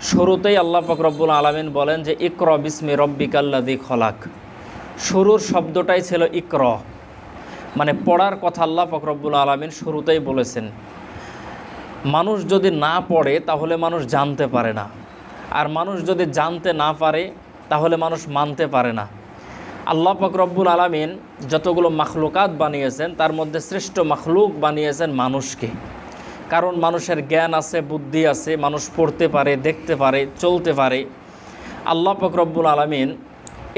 শুরুতেই আল্লাহ পাক রব্বুল আলামিন বলেন যে ইকরা বিসমি রব্বিকাল্লাযী খলাক। শুরুর শব্দটাই ছিল ইকরা, মানে পড়ার কথা আল্লাহ পাক রব্বুল আলামিন শুরুতেই বলেছেন। মানুষ যদি না পড়ে তাহলে মানুষ জানতে পারে না, আর মানুষ যদি জানতে না পারে তাহলে মানুষ মানতে পারে না। আল্লাহ পাক রব্বুল আলামিন যতগুলো মাখলুকাত বানিয়েছেন তার মধ্যে শ্রেষ্ঠ মাখলুক বানিয়েছেন মানুষকে। কারণ মানুষের জ্ঞান আছে, বুদ্ধি আছে, মানুষ পড়তে পারে, দেখতে পারে, চলতে পারে। আল্লাহ পাক রব্বুল আলামিন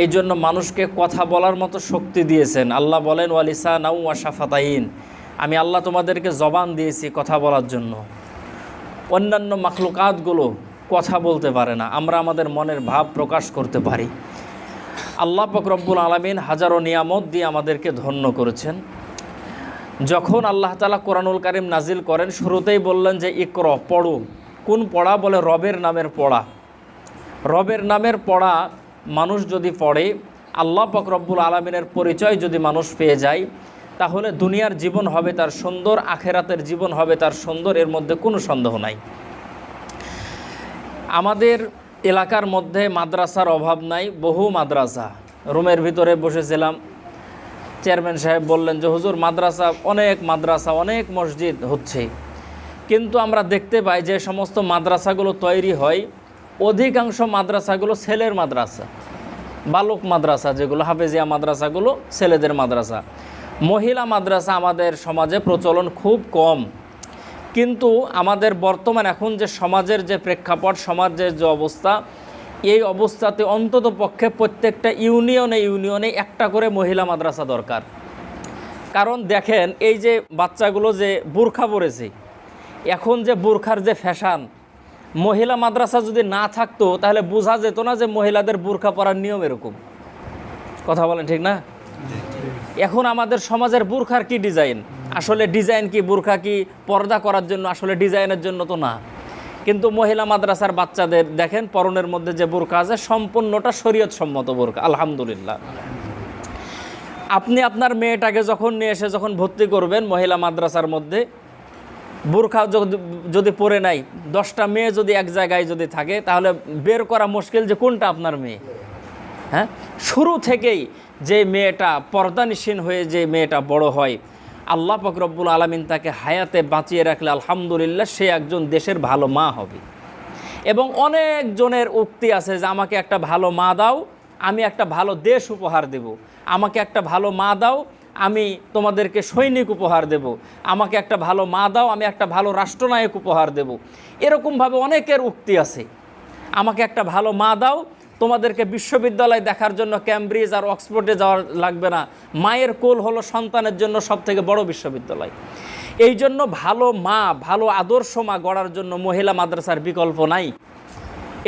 এই জন্য মানুষকে কথা বলার মতো শক্তি দিয়েছেন। আল্লাহ বলেন ওয়ালিসানাউ ওয়া শাফাতাইন, আমি আল্লাহ তোমাদেরকে জবান দিয়েছি কথা বলার জন্য। অন্যান্য মাখলুকাতগুলো কথা বলতে পারে না, আমরা আমাদের মনের ভাব প্রকাশ করতে পারি। আল্লাহ পাক রব্বুল আলামিন হাজারো নিয়ামত দিয়ে আমাদেরকে ধন্য করেছেন। যখন আল্লাহ তাআলা কোরআনুল কারীম নাজিল করেন শুরুতেই বললেন যে ইকরা, পড়ো। কোন পড়া? বলে রবের নামের পড়া। রবের নামের পড়া মানুষ যদি পড়ে, আল্লাহ পাক রব্বুল আলামিনের পরিচয় যদি মানুষ পেয়ে যায়, তাহলে দুনিয়ার জীবন হবে তার সুন্দর, আখেরাতের জীবন হবে তার সুন্দর, এর মধ্যে কোনো সন্দেহ নাই। আমাদের এলাকার মধ্যে মাদ্রাসার অভাব নাই, বহু মাদ্রাসা। রুমের ভিতরে বসেছিলাম, চেয়ারম্যান সাহেব বললেন যে হুজুর মাদ্রাসা, অনেক মসজিদ হচ্ছে, কিন্তু আমরা দেখতে পাই যে সমস্ত মাদ্রাসাগুলো তৈরি হয়, অধিকাংশ মাদ্রাসাগুলো ছেলের মাদ্রাসা, বালক মাদ্রাসা, যেগুলো হাফেজিয়া মাদ্রাসাগুলো ছেলেদের মাদ্রাসা। মহিলা মাদ্রাসা আমাদের সমাজে প্রচলন খুব কম। কিন্তু আমাদের বর্তমান এখন যে সমাজের যে প্রেক্ষাপট, সমাজের যে অবস্থা, এই অবস্থাতে অন্তত পক্ষে প্রত্যেকটা ইউনিয়নে একটা করে মহিলা মাদ্রাসা দরকার। কারণ দেখেন, এই যে বাচ্চাগুলো যে বোরখা পরেছে, এখন যে বোরখার যে ফ্যাশন, মহিলা মাদ্রাসা যদি না থাকতো তাহলে বোঝা যেত না যে মহিলাদের বোরখা পরার নিয়ম এরকম। কথা বলেন ঠিক না? এখন আমাদের সমাজের বোরখার কি ডিজাইন, আসলে ডিজাইন কি, বোরখা কি পর্দা করার জন্য, আসলে ডিজাইনের জন্য তো না। কিন্তু মহিলা মাদ্রাসার বাচ্চাদের দেখেন পরনের মধ্যে যে বোরখা আছে সম্পূর্ণটা শরীয়ত সম্মত বোরখা, আলহামদুলিল্লাহ। আপনি আপনার মেয়েটাকে যখন নিয়ে এসে যখন ভর্তি করবেন মহিলা মাদ্রাসার মধ্যে, বোরখা যদি পরে নাই, 10টা মেয়ে যদি এক জায়গায় যদি থাকে, তাহলে বের করা মুশকিল যে কোনটা আপনার মেয়ে। হ্যাঁ, শুরু থেকেই যে মেয়েটা পর্দানিসীন হয়ে যে মেয়েটা বড় হয়, আল্লাহ পাক রব্বুল আলামিন তাকে হায়াতে বাঁচিয়ে রাখলে আলহামদুলিল্লাহ সে একজন দেশের ভালো মা হবে। এবং অনেক জনের উক্তি আছে যে আমাকে একটা ভালো মা দাও, আমি একটা ভালো দেশ উপহার দেব। আমাকে একটা ভালো মা দাও, আমি তোমাদেরকে সৈনিক উপহার দেব। আমাকে একটা ভালো মা দাও, আমি একটা ভালো রাষ্ট্রনায়ক উপহার দেব। এরকমভাবে অনেকের উক্তি আছে। আমাকে একটা ভালো মা দাও, তোমাদেরকে বিশ্ববিদ্যালয় দেখার জন্য ক্যামব্রিজ আর অক্সফোর্ডে যাওয়া লাগবে না। মায়ের কোল হলো সন্তানের জন্য সবথেকে বড় বিশ্ববিদ্যালয়। এই জন্য ভালো মা, ভালো আদর্শ মা গড়ার জন্য মহিলা মাদ্রাসার বিকল্প নাই।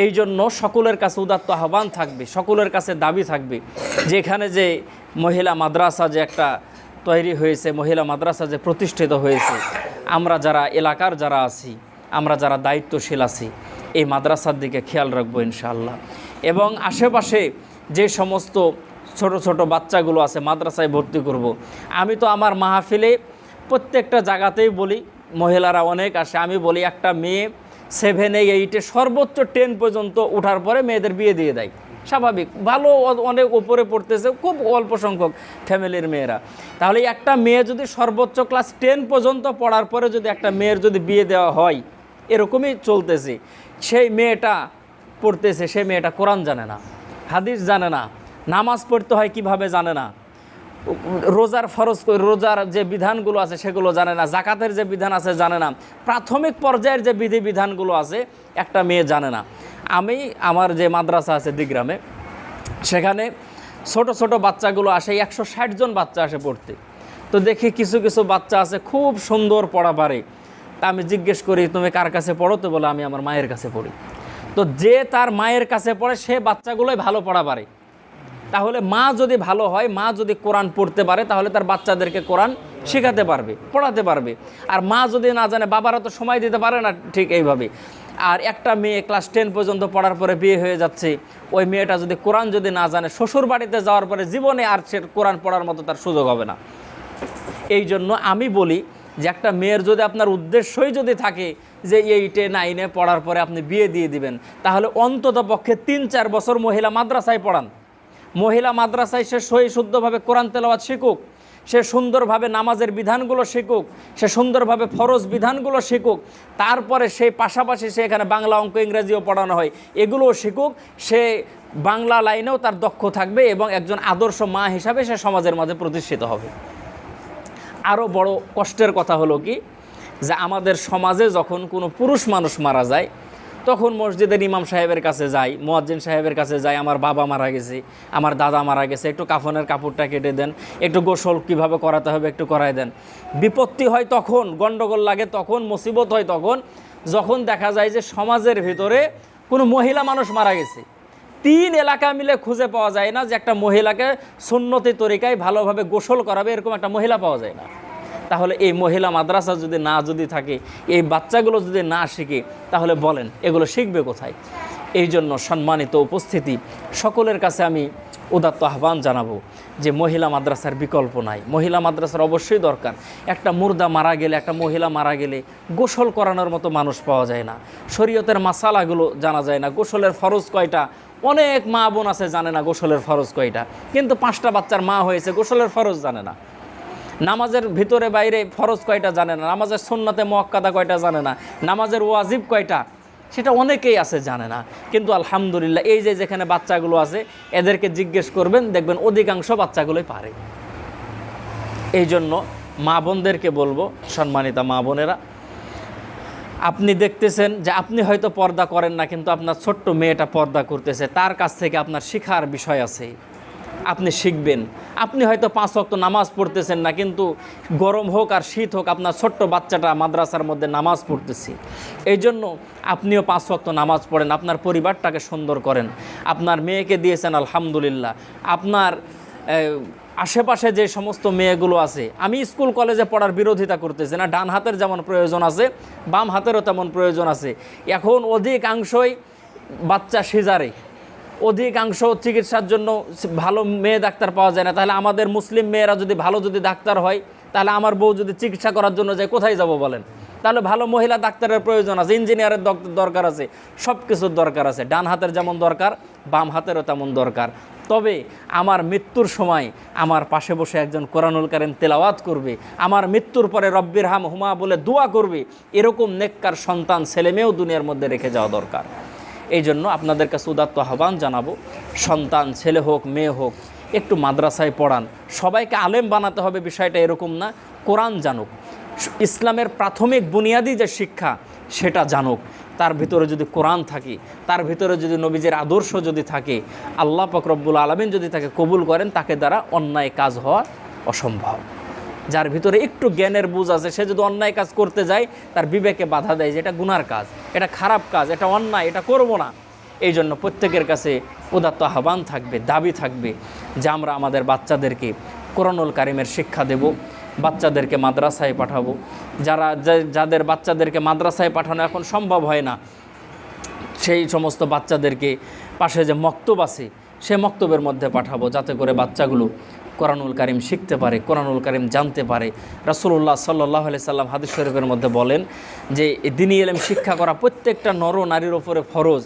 এই জন্য সকলের কাছে উদাত্ত আহ্বান থাকবে, সকলের কাছে দাবি থাকবে, যেখানে যে মহিলা মাদ্রাসা যে একটা তৈরি হয়েছে, মহিলা মাদ্রাসা যে প্রতিষ্ঠিত হয়েছে, আমরা যারা এলাকার যারা আছি, আমরা যারা দায়িত্বশীল আছি, এই মাদ্রাসার দিকে খেয়াল রাখবো ইনশাআল্লাহ। এবং আশেপাশে যে সমস্ত ছোট ছোট বাচ্চাগুলো আছে মাদ্রাসায় ভর্তি করব। আমি তো আমার মাহফিলে প্রত্যেকটা জায়গাতেই বলি, মহিলারা অনেক আসে, আমি বলি একটা মেয়ে 7, 8, সর্বোচ্চ 10 পর্যন্ত ওঠার পরে মেয়েদের বিয়ে দিয়ে দেয়। স্বাভাবিক, ভালো অনেক উপরে পড়তেছে, খুব অল্প সংখ্যক ফ্যামিলির মেয়েরা। তাহলে একটা মেয়ে যদি সর্বোচ্চ ক্লাস 10 পর্যন্ত পড়ার পরে যদি একটা মেয়ের যদি বিয়ে দেওয়া হয়, এরকমই চলতেছে, সেই মেয়েটা পড়তেছে, সেই মেয়েটা কোরআন জানে না, হাদিস জানে না, নামাজ পড়তে হয় কিভাবে জানে না, রোজার ফরজ, রোজার যে বিধানগুলো আছে সেগুলো জানে না, জাকাতের যে বিধান আছে জানে না, প্রাথমিক পর্যায়ের যে বিধানগুলো আছে একটা মেয়ে জানে না। আমি আমার যে মাদ্রাসা আছে দিগ্রামে, সেখানে ছোট ছোট বাচ্চাগুলো আসে, 160 জন বাচ্চা আসে পড়তে। তো দেখি কিছু কিছু বাচ্চা আছে খুব সুন্দর পড়া পারে। তা আমি জিজ্ঞেস করি তুমি কার কাছে পড়ো? তো বলে আমি আমার মায়ের কাছে পড়ি। তো যে তার মায়ের কাছে পড়ে সে বাচ্চাগুলোই ভালো পড়া পারে। তাহলে মা যদি ভালো হয়, মা যদি কোরআন পড়তে পারে, তাহলে তার বাচ্চাদেরকে কোরআন শেখাতে পারবে, পড়াতে পারবে। আর মা যদি না জানে, বাবারা তো সময় দিতে পারে না ঠিক এইভাবে। আর একটা মেয়ে ক্লাস 10 পর্যন্ত পড়ার পরে বিয়ে হয়ে যাচ্ছে, ওই মেয়েটা যদি কোরআন যদি না জানে, শ্বশুর বাড়িতে যাওয়ার পরে জীবনে আর সে কোরআন পড়ার মতো তার সুযোগ হবে না। এই জন্য আমি বলি যে একটা মেয়ের যদি আপনার উদ্দেশ্যই যদি থাকে যে 8-এ 9-এ পড়ার পরে আপনি বিয়ে দিয়ে দিবেন, তাহলে অন্তত পক্ষে 3-4 বছর মহিলা মাদ্রাসায় পড়ান। মহিলা মাদ্রাসায় সে সহি শুদ্ধভাবে কোরআন তেলাওয়াত শিখুক, সে সুন্দরভাবে নামাজের বিধানগুলো শিখুক, সে সুন্দরভাবে ফরজ বিধানগুলো শিখুক, তারপরে সেই পাশাপাশি সে এখানে বাংলা, অঙ্ক, ইংরেজিও পড়ানো হয়, এগুলোও শিখুক। সে বাংলা লাইনেও তার দক্ষ থাকবে এবং একজন আদর্শ মা হিসাবে সে সমাজের মাঝে প্রতিষ্ঠিত হবে। আরও বড় কষ্টের কথা হলো কি, যে আমাদের সমাজে যখন কোনো পুরুষ মানুষ মারা যায়, তখন মসজিদের ইমাম সাহেবের কাছে যাই, মুয়াজ্জিন সাহেবের কাছে যাই, আমার বাবা মারা গেছে, আমার দাদা মারা গেছে, একটু কাফনের কাপড়টা কেটে দেন, একটু গোসল কীভাবে করাতে হবে একটু করাই দেন। বিপত্তি হয় তখন, গণ্ডগোল লাগে তখন, মুসিবত হয় তখন, যখন দেখা যায় যে সমাজের ভিতরে কোনো মহিলা মানুষ মারা গেছে। 3 এলাকা মিলে খুঁজে পাওয়া যায় না যে একটা মহিলাকে সুন্নতি তরিকায় ভালোভাবে গোসল করাবে, এরকম একটা মহিলা পাওয়া যায় না। তাহলে এই মহিলা মাদ্রাসা যদি থাকে, এই বাচ্চাগুলো যদি না শিখে, তাহলে বলেন এগুলো শিখবে কোথায়? এই জন্য সম্মানিত উপস্থিতি, সকলের কাছে আমি উদাত্ত আহ্বান জানাবো যে মহিলা মাদ্রাসার বিকল্প নাই। মহিলা মাদ্রাসার অবশ্যই দরকার। একটা মুর্দা মারা গেলে, একটা মহিলা মারা গেলে গোসল করানোর মতো মানুষ পাওয়া যায় না, শরীয়তের মাসালাগুলো জানা যায় না, গোসলের ফরজ কয়টা, অনেক মা বোন আছে জানে না গোসলের ফরজ কয়টা, কিন্তু 5টা বাচ্চার মা হয়েছে, গোসলের ফরজ জানে না। নামাজের ভিতরে বাইরে ফরজ কয়টা জানে না, নামাজের সুন্নাতে মুআক্কাদা কয়টা জানে না, নামাজের ওয়াজিব কয়টা সেটা অনেকেই আছে জানে না। কিন্তু আলহামদুলিল্লাহ এই যে যেখানে বাচ্চাগুলো আছে এদেরকে জিজ্ঞেস করবেন, দেখবেন অধিকাংশ বাচ্চাগুলোই পারে। এই জন্য মা বোনদেরকে বলবো, সম্মানিতা মা বোনেরা, আপনি দেখতেছেন যে আপনি হয়তো পর্দা করেন না, কিন্তু আপনার ছোট্ট মেয়েটা পর্দা করতেছে, তার কাছ থেকে আপনার শেখার বিষয় আছে, আপনি শিখবেন। আপনি হয়তো 5 ওয়াক্ত নামাজ পড়তেছেন না, কিন্তু গরম হোক আর শীত হোক আপনার ছোট্ট বাচ্চাটা মাদ্রাসার মধ্যে নামাজ পড়তেছে। এই জন্য আপনিও 5 ওয়াক্ত নামাজ পড়েন, আপনার পরিবারটাকে সুন্দর করেন। আপনার মেয়েকে দিয়েছেন আলহামদুলিল্লাহ। আপনার আশেপাশে যে সমস্ত মেয়েগুলো আছে, আমি স্কুল কলেজে পড়ার বিরোধিতা করতেছি না, ডান হাতের যেমন প্রয়োজন আছে বাম হাতেরও তেমন প্রয়োজন আছে। এখন অধিকাংশই বাচ্চা সিজারে, অধিকাংশ চিকিৎসার জন্য ভালো মেয়ে ডাক্তার পাওয়া যায় না। তাহলে আমাদের মুসলিম মেয়েরা যদি ভালো ডাক্তার হয়, তাহলে আমার বউ যদি চিকিৎসা করার জন্য যায় কোথায় যাব বলেন? তাহলে ভালো মহিলা ডাক্তারের প্রয়োজন আছে, ইঞ্জিনিয়ারের দরকার আছে, সব কিছুর দরকার আছে। ডান হাতের যেমন দরকার বাম হাতেরও তেমন দরকার। তবে আমার মৃত্যুর সময় আমার পাশে বসে একজন কোরআনুল কারীম তেলাওয়াত করবে, আমার মৃত্যুর পরে রব্বির হাম হুমা বলে দোয়া করবে, এরকম নেককার সন্তান ছেলেমেয়েও দুনিয়ার মধ্যে রেখে যাওয়া দরকার। এই জন্য আপনাদের কাছে উদাত্ত আহ্বান জানাবো, সন্তান ছেলে হোক মেয়ে হোক একটু মাদ্রাসায় পড়ান। সবাইকে আলেম বানাতে হবে বিষয়টা এরকম না, কোরআন জানুক, ইসলামের প্রাথমিক বুনিয়াদি যে শিক্ষা সেটা জানুক। তার ভিতরে যদি কোরআন থাকে, তার ভিতরে যদি নবীজির আদর্শ যদি থাকে, আল্লাহ পাক রব্বুল আলামিন যদি তাকে কবুল করেন, তাকে দ্বারা অন্যায় কাজ হওয়া অসম্ভব। যার ভিতরে একটু জ্ঞানের বুঝ আছে, সে যদি অন্যায় কাজ করতে যায় তার বিবেকে বাধা দেয় যে এটা গুনার কাজ, এটা খারাপ কাজ, এটা অন্যায়, এটা করব না। এই জন্য প্রত্যেকের কাছে উদাত্ত আহ্বান থাকবে, দাবি থাকবে যে আমরা আমাদের বাচ্চাদেরকে কোরআনুল কারীমের শিক্ষা দেব, বাচ্চাদেরকে মাদ্রাসায় পাঠাবো। যাদের বাচ্চাদেরকে মাদ্রাসায় পাঠানো এখন সম্ভব হয় না, সেই সমস্ত বাচ্চাদেরকে পাশে যে মক্তব আছে সে মক্তবের মধ্যে পাঠাবো, যাতে করে বাচ্চাগুলো কোরআনুল কারীম শিখতে পারে, কোরআনুল কারীম জানতে পারে। রাসূলুল্লাহ সাল্লাল্লাহু আলাইহি সাল্লাম হাদিস শরীফের মধ্যে বলেন যে দ্বীনি ইলম শিক্ষা করা প্রত্যেকটা নর নারীর ওপরে ফরজ।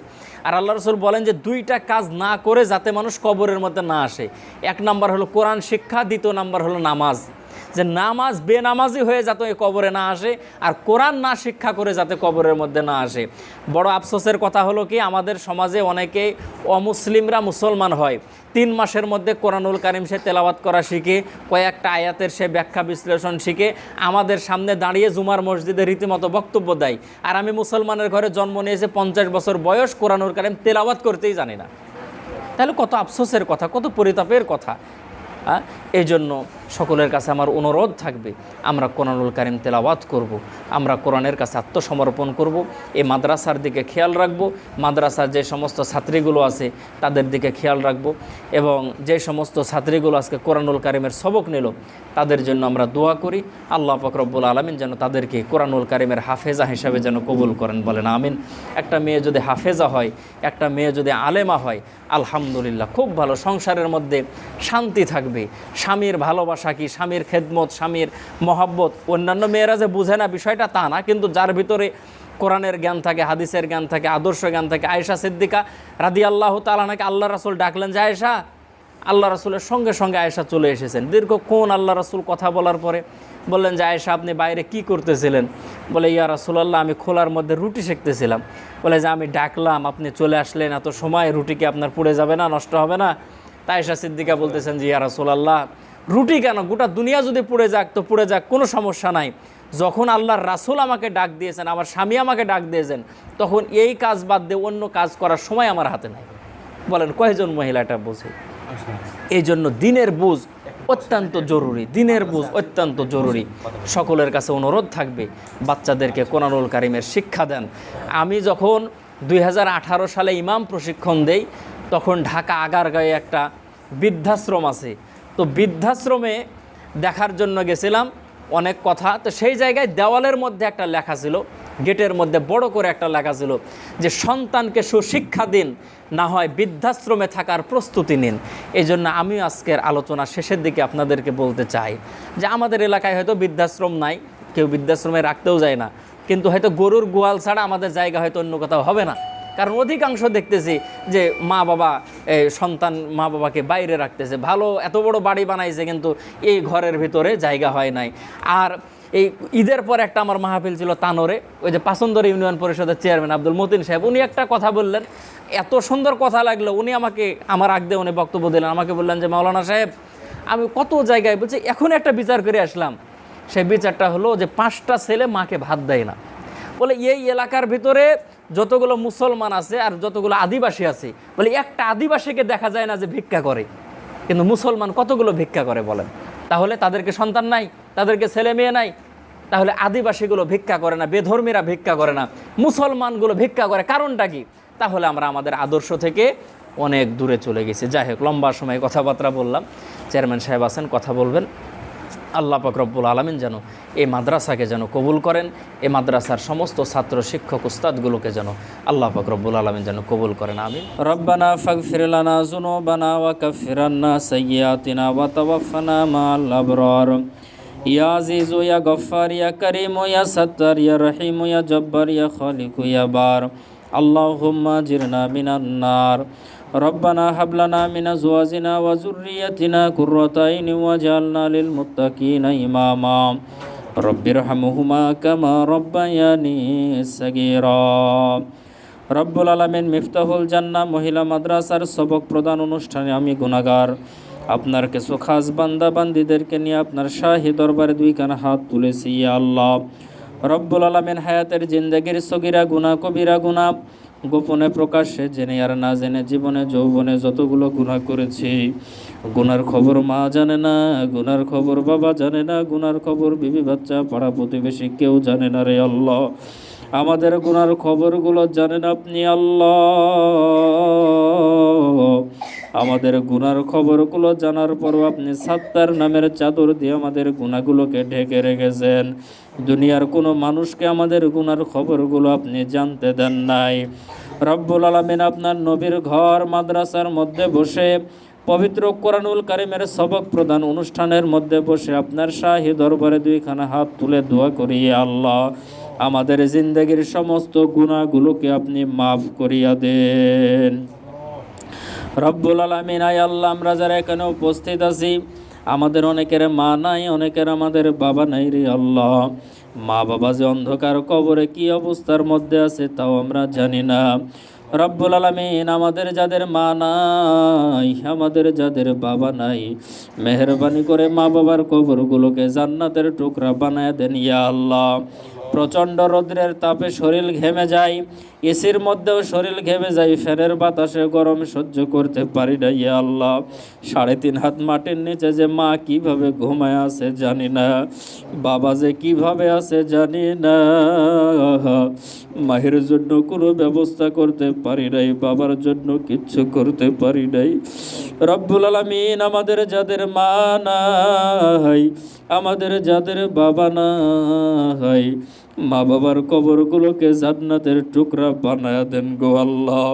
আর আল্লাহ রাসূল বলেন যে 2টা কাজ না করে যাতে মানুষ কবরের মধ্যে না আসে। 1 নাম্বার হলো কোরআন শিক্ষা, 2 নাম্বার হলো নামাজ। যে নামাজ বেনামাজি হয়ে যাতে ওই কবরে না আসে, আর কোরআন না শিক্ষা করে যাতে কবরের মধ্যে না আসে। বড় আফসোসের কথা হলো কি, আমাদের সমাজে অনেকে অমুসলিমরা মুসলমান হয়, 3 মাসের মধ্যে কোরআনুল কারীম সে তেলাওয়াত করা শিখে, কয়েকটা আয়াতের সে ব্যাখ্যা বিশ্লেষণ শিখে আমাদের সামনে দাঁড়িয়ে জুমার মসজিদে রীতিমতো বক্তব্য দেয়। আর আমি মুসলমানের ঘরে জন্ম নিয়েছে, 50 বছর বয়স, কোরআনুল কারীম তেলাওয়াত করতেই জানি না। তাহলে কত আফসোসের কথা, কত পরিতাপের কথা। এই জন্য সকলের কাছে আমার অনুরোধ থাকবে, আমরা কোরআনুল কারীম তেলাওয়াত করব, আমরা কোরআনের কাছে আত্মসমর্পণ করব, এই মাদ্রাসার দিকে খেয়াল রাখব, মাদ্রাসার যে সমস্ত ছাত্রীগুলো আছে তাদের দিকে খেয়াল রাখব, এবং যে সমস্ত ছাত্রীগুলো আজকে কোরআনুল কারীমের সবক নিল তাদের জন্য আমরা দোয়া করি। আল্লাহ পাক রব্বুল আলামিন যেন তাদেরকে কোরআনুল কারীমের হাফেজা হিসাবে যেন কবুল করেন, বলেন আমিন। একটা মেয়ে যদি হাফেজা হয়, একটা মেয়ে যদি আলেমা হয়, আলহামদুলিল্লাহ খুব ভালো, সংসারের মধ্যে শান্তি থাকবে, স্বামীর ভালোবাসা ভালোবাসা কি, স্বামীর খেদমত, স্বামীর মহব্বত। অন্যান্য মেয়েরা যে বুঝে না বিষয়টা তা না, কিন্তু যার ভিতরে কোরআনের জ্ঞান থাকে, হাদিসের জ্ঞান থাকে, আদর্শ জ্ঞান থাকে। আয়েশা সিদ্দিকা রাদিয়াল্লাহু তাআলা আনহাকে আল্লাহ রাসূল ডাকলেন যে আয়েশা, আল্লাহ রাসূলের সঙ্গে সঙ্গে আয়েশা চলে এসেছেন। দীর্ঘক্ষণ আল্লাহ রাসূল কথা বলার পরে বললেন যে আয়েশা, আপনি বাইরে কি করতেছিলেন? বলে, ইয়া রাসূলুল্লাহ, আমি খোলার মধ্যে রুটি সেঁকতেছিলাম। বলে যে আমি ডাকলাম, আপনি চলে আসলেন, এত সময় রুটি কি আপনার পুড়ে যাবে না, নষ্ট হবে না? তাই আয়েশা সিদ্দিকা বলতেছেন যে ইয়া রাসূলুল্লাহ, রুটি কেন, গোটা দুনিয়া যদি পুড়ে যাক তো পুড়ে যাক, কোনো সমস্যা নাই। যখন আল্লাহর রাসূল আমাকে ডাক দিয়েছেন, আমার স্বামী আমাকে ডাক দিয়েছেন, তখন এই কাজ বাদ দিয়ে অন্য কাজ করার সময় আমার হাতে নাই। বলেন কয়জন মহিলা এটা বোঝে? এই জন্য দিনের বুঝ অত্যন্ত জরুরি, দিনের বুঝ অত্যন্ত জরুরি। সকলের কাছে অনুরোধ থাকবে বাচ্চাদেরকে কোরআনুল কারীমের শিক্ষা দেন। আমি যখন 2018 সালে ইমাম প্রশিক্ষণ দেই, তখন ঢাকা আগারগাঁয়ে একটা বৃদ্ধাশ্রম আছে। তো বৃদ্ধাশ্রমে দেখার জন্য গেছিলাম, অনেক কথা। তো সেই জায়গায় দেওয়ালের মধ্যে একটা লেখা ছিল, গেটের মধ্যে বড় করে একটা লেখা ছিল যে সন্তানকে সুশিক্ষা দিন, না হয় বৃদ্ধাশ্রমে থাকার প্রস্তুতি নিন। এই জন্য আমিও আজকের আলোচনা শেষের দিকে আপনাদেরকে বলতে চাই যে আমাদের এলাকায় হয়তো বৃদ্ধাশ্রম নাই, কেউ বৃদ্ধাশ্রমে রাখতেও যায় না, কিন্তু হয়তো গরুর গোয়াল ছাড়া আমাদের জায়গা হয়তো অন্য কোথাও হবে না। কারণ অধিকাংশ দেখতেছি যে মা বাবা সন্তান মা বাবাকে বাইরে রাখতেছে। ভালো এত বড় বাড়ি বানাইছে, কিন্তু এই ঘরের ভিতরে জায়গা হয় নাই। আর এই ঈদের পর একটা আমার মাহফিল ছিল তানোরে, ওই যে পাচন্দর ইউনিয়ন পরিষদের চেয়ারম্যান আব্দুল মতিন সাহেব, উনি একটা কথা বললেন, এত সুন্দর কথা লাগলো। উনি আমাকে আমার আগ দিয়ে উনি বক্তব্য দিলেন, আমাকে বললেন যে মাওলানা সাহেব, আমি কত জায়গায় বলছি এখন একটা বিচার করে আসলাম। সেই বিচারটা হলো যে 5টা ছেলে মাকে ভাত দেয় না। বলে এই এলাকার ভিতরে যতগুলো মুসলমান আছে আর যতগুলো আদিবাসী আছে, বলে একটা আদিবাসীকে দেখা যায় না যে ভিক্ষা করে, কিন্তু মুসলমান কতগুলো ভিক্ষা করে বলেন? তাহলে তাদেরকে সন্তান নাই, তাদেরকে ছেলে মেয়ে নাই। তাহলে আদিবাসীগুলো ভিক্ষা করে না, বেধর্মীরা ভিক্ষা করে না, মুসলমানগুলো ভিক্ষা করে, কারণটা কি? তাহলে আমরা আমাদের আদর্শ থেকে অনেক দূরে চলে গেছি। যাই হোক, লম্বা সময় কথাবার্তা বললাম। চেয়ারম্যান সাহেব আছেন, কথা বলবেন। আল্লাহ পাক রব্বুল আলামিন যেন এই মাদ্রাসাকে যেন কবুল করেন, এই মাদ্রাসার সমস্ত ছাত্র শিক্ষক উস্তাদগুলোকে যেন আল্লাহ পাক রব্বুল আলামিন যেন কবুল করেন, আমিন। রব্বানা ফাগফির লানা যুনুবানা ওয়া কাফির আন্না সাইয়্যাতিনা ওয়া তাওয়াফানা মা'আল আবরার। ইয়া আজিজু ইয়া গফফার ইয়া কারীম ইয়া সাত্তার ইয়া রহিম ইয়া জব্বার ইয়া খালিক ইয়া বার। আল্লাহুম্মা জিরনা মিনান নার। রব্বানা হাব লানা মিন আজওয়াজিনা ওয়া যুররিয়াতিনা কুররাতা আইনি ওয়াজআলনা লিল মুত্তাকিনা ইমামা। রব্বিরহামহুমা কামা রব্বায়ানি সাগীরা। রব্বুল আলামিন মিফতাহুল জান্নাহ মহিলা মাদ্রাসার সবক প্রদান অনুষ্ঠানে আমি গুনাহগার, আপনার কিছু খাস বান্দা বান্দীদেরকে নিয়ে আপনার শাহী দরবারে 2 কানা হাত তুলেছি। ইয়া আল্লাহ রব্বুল আলামিন, হায়াতের জিন্দেগির সগীরা গুনাহ, কবিরা গুনাহ, গোপনে প্রকাশ্যে জেনে আর না জেনে জীবনে যৌবনে যতগুলো গুনাহ করেছি, গুনার খবর মা জানে না, গুনার খবর বাবা জানে না, গুনার খবর বিবি বাচ্চা পাড়া প্রতিবেশী কেউ জানে না। রে আল্লাহ, আমাদের গুনার খবরগুলো জানেন আপনি। আল্লাহ, আমাদের গুনার খবরগুলো জানার পরও আপনি সাত্তার নামের চাদর দিয়ে আমাদের গুনাহগুলোকে ঢেকে রেখেছেন। দুনিয়ার কোনো মানুষকে আমাদের গুনার খবরগুলো আপনি জানতে দেন নাই। রব্বুল আলামিন, আপনার নবীর ঘর মাদ্রাসার মধ্যে বসে পবিত্র কোরআনুল কারীমের সবক প্রদান অনুষ্ঠানের মধ্যে বসে আপনার শাহী দরবারে 2 খানা হাত তুলে দোয়া করি, আল্লাহ আমাদের জিন্দেগির সমস্ত গুনাহগুলোকে আপনি মাফ করিয়া দেন। রব্বুল আলামিন, আয় আল্লাহ, আমরা যারা এখানে উপস্থিত আছি, আমাদের অনেকের মা নাই, অনেকের আমাদের বাবা নাই। রে আল্লাহ, মা বাবা যে অন্ধকার কবরে কি অবস্থার মধ্যে আছে তাও আমরা জানি না। রব্বুল আলামিন, আমাদের যাদের মা নাই, আমাদের যাদের বাবা নাই, মেহেরবানি করে মা বাবার কবরগুলোকে জান্নাতের টুকরা বানায় দেন। ইয়া আল্লাহ, প্রচণ্ড রৌদ্রের তাপে শরীর ঘেমে যায়, এসির মধ্যেও শরীর ঘেমে যায়, ফ্যানের বাতাসে গরম সহ্য করতে পারি না। ইয়া আল্লাহ, 3.5 হাত মাটির নিচে যে মা কিভাবে ঘুমায় আছে জানি না, বাবা যে কিভাবে আছে জানি না। মায়ের জন্য কোনো ব্যবস্থা করতে পারি নাই, বাবার জন্য কিচ্ছু করতে পারি নাই। রব্বুল আলামিন, আমাদের যাদের মা নাই, আমাদের যাদের বাবা নাই, মা বাবার কবরগুলোকে জান্নাতের টুকরা বানায়া দেন গো আল্লাহ।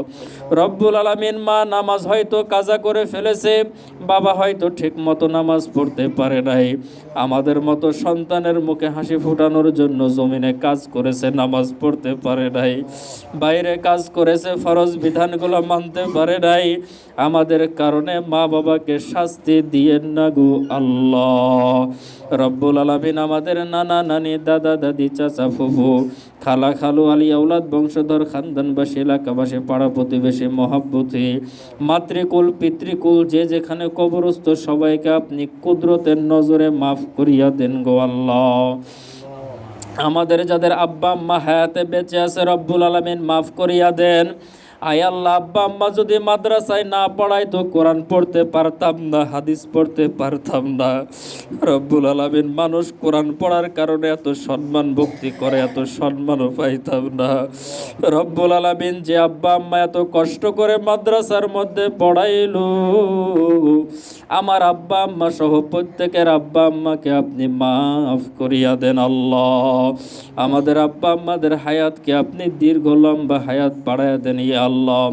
রব্বুল আলামিন, মা নামাজ হয়তো কাজা করে ফেলেছে, বাবা হয়তো ঠিক মতো নামাজ পড়তে পারে নাই, আমাদের মতো সন্তানের মুখে হাসি ফোটানোর জন্য জমিনে কাজ করেছে, নামাজ পড়তে পারে নাই, বাইরে কাজ করেছে, ফরজ বিধানগুলো মানতে পারে নাই, আমাদের কারণে মা বাবাকে শাস্তি দিয়েন না গো আল্লাহ। রব্বুল আলামিন, আমাদের নানা নানি, দাদা দাদি, চাচা ফুফু, খালা খালু, আলী আউলাদ, বংশধর, খানদানবাসী, এলাকাবাসী, পাড়া প্রতিবেশী, মহাব্বতী, মাতৃকুল পিতৃকুল, যে যেখানে কবরস্থ সবাইকে আপনি কুদরতের নজরে মাফ করিয়া দেন গো আল্লাহ। আমাদের যাদের আব্বা আম্মা হায়াতে বেঁচে আছে, রব্বুল আলামিন মাফ করিয়া দেন। আয় আল্লাহ, আব্বা আম্মা যদি মাদ্রাসায় না পড়াইতো কোরআন পড়তে পারতাম না, হাদিস পড়তে পারতাম না। রব্বুল আলামিন, মানুষ কোরআন পড়ার কারণে এত সম্মান ভক্তি করে, এত সম্মানও পাইতাম না। রব্বুল আলামিন, যে আব্বা আম্মা এত কষ্ট করে মাদ্রাসার মধ্যে পড়াইলো, আমার আব্বা আম্মা সহ প্রত্যেকের আব্বা আম্মাকে আপনি মাফ করিয়া দেন আল্লাহ। আমাদের আব্বা আম্মাদের হায়াতকে আপনি দীর্ঘ লম্বা হায়াত বাড়াইয়া দেন ইয়া আল্লাহ।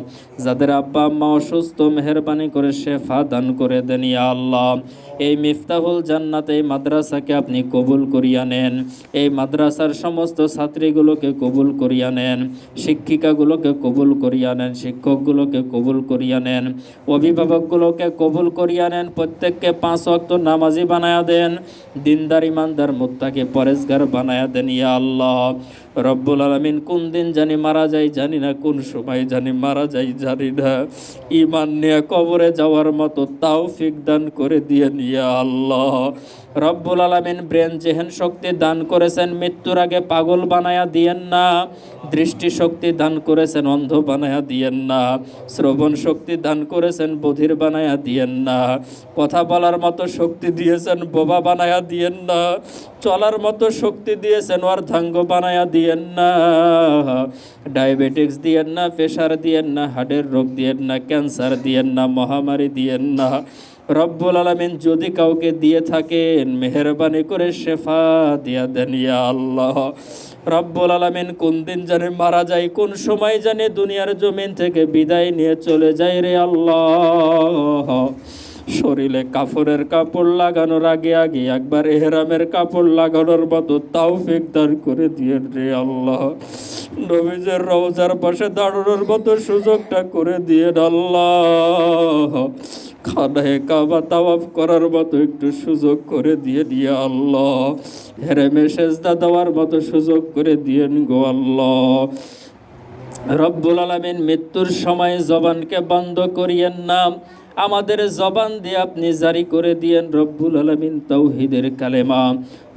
যাদের আব্বা আম্মা অসুস্থ, মেহেরবানি করে শেফা দান করে দেন ইয়া আল্লাহ। এই মিফতাহুল জান্নাত, এই মাদ্রাসাকে আপনি কবুল করিয়া নেন। এই মাদ্রাসার সমস্ত ছাত্রীগুলোকে কবুল করিয়া নেন, শিক্ষিকাগুলোকে কবুল করিয়া নেন, শিক্ষকগুলোকে কবুল করিয়া নেন, অভিভাবকগুলোকে কবুল করিয়া নেন। প্রত্যেককে 5 ওয়াক্ত নামাজি বানায়া দেন, দিনদার ইমানদার মুত্তাকি পরেজগার বানায়া দেন ইয়া আল্লাহ। রব্বুল আলামিন, কোন দিন জানি মারা যাই জানি না, কোন সময় জানি মারা যাই জানি না, ঈমান নিয়ে কবরে যাওয়ার মতো তৌফিক দান করে দিয়েন ইয়া আল্লাহ। রব্বুল আলামিন, ব্রেন জেহেন শক্তি দান করেছেন, মৃত্যুর আগে পাগল বানায়া দিয়েন না। দৃষ্টি শক্তি দান করেছেন, অন্ধ বানায়া দিয়েন না। শ্রবণ শক্তি দান করেছেন, বধির বানায়া দিয়েন না। কথা বলার মতো শক্তি দিয়েছেন, বোবা বানায়া দিয়েন না। চলার মতো শক্তি দিয়েছেন, অর্ধাঙ্গ বানায়া দিয়েন না। ডায়াবেটিক্স দিয়েন না, প্রেশার দিয়েন না, হার্টের রোগ দিয়েন না, ক্যান্সার দিয়েন না, মহামারী দিয়েন না। রব্বুল আলামিন, যদি কাউকে দিয়ে থাকেন মেহেরবানি করে শেফা দিয়া দেন ইয়া আল্লাহ। রব্বুল আলামিন, কোন দিন জানি মারা যায়, কোন সময় জানি দুনিয়ার জমিন থেকে বিদায় নিয়ে চলে যায় রে আল্লাহ। শরীরে কাফনের কাপড় লাগানোর আগে আগে একবার এহরামের কাপড় লাগানোর মতো তৌফিক দান করে দিয়েন রে আল্লাহ। নবীজের রওজার পাশে দাঁড়ানোর মতো সুযোগটা করে দিয়েন আল্লাহ। খানায়ে কাবা তাওয়াফ করার মতো একটু সুযোগ করে দিয়ে ইয়া আল্লাহ। হেরেমে সেজদা দেওয়ার মতো সুযোগ করে দিয়েন গো আল্লাহ। রব্বুল আলামিন, মৃত্যুর সময় জবানকে বন্ধ করিয়েন না, আমাদের জবান দিয়ে আপনি জারি করে দিয়েন রব্বুল আলামিন তাওহীদের কালেমা।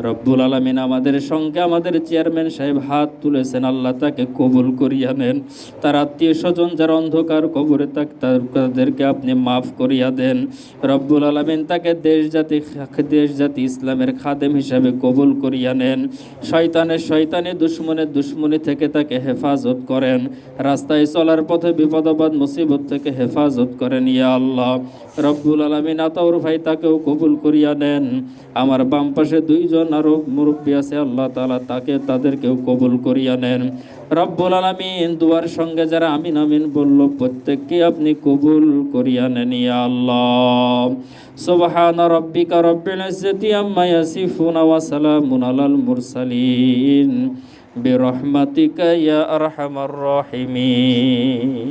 রব্বুল আলামিন, আমাদের সঙ্গে আমাদের চেয়ারম্যান সাহেব হাত তুলেছেন, আল্লাহ তাকে কবুল করিয়া নেন। তার আত্মীয় স্বজন যারা অন্ধকার কবরে তাদেরকে আপনি মাফ করিয়া দেন। রব্বুল আলামিন, তাকে দেশ জাতি ইসলামের খাদেম হিসাবে কবুল করিয়া নেন। শয়তানি দুশ্মনের দুশ্মনী থেকে তাকে হেফাজত করেন। রাস্তায় চলার পথে বিপদাবাদ মুসিবত থেকে হেফাজত করেন ইয়া আল্লাহ। রব্বুল আলামিন, আতাউর ভাই তাকেও কবুল করিয়া নেন। আমার বাম পাশে 2 জন আরো মুরব্বী আছে, আল্লাহ তাআলা তাদেরকেও কবুল করিয়া নেন। রব্বুল আলামিন, দুয়ার সঙ্গে যারা আমিন আমিন বলল প্রত্যেককে আপনি কবুল করিয়া নেন ইয়া আল্লাহ। সুবহানা রাব্বিকা রাব্বিল ইজ্জাতি আম্মা ইয়াসিফুন ওয়া সালামুন আলাল মুরসালিন বিরহমাতিকা ইয়া আরহামার রাহিমিন।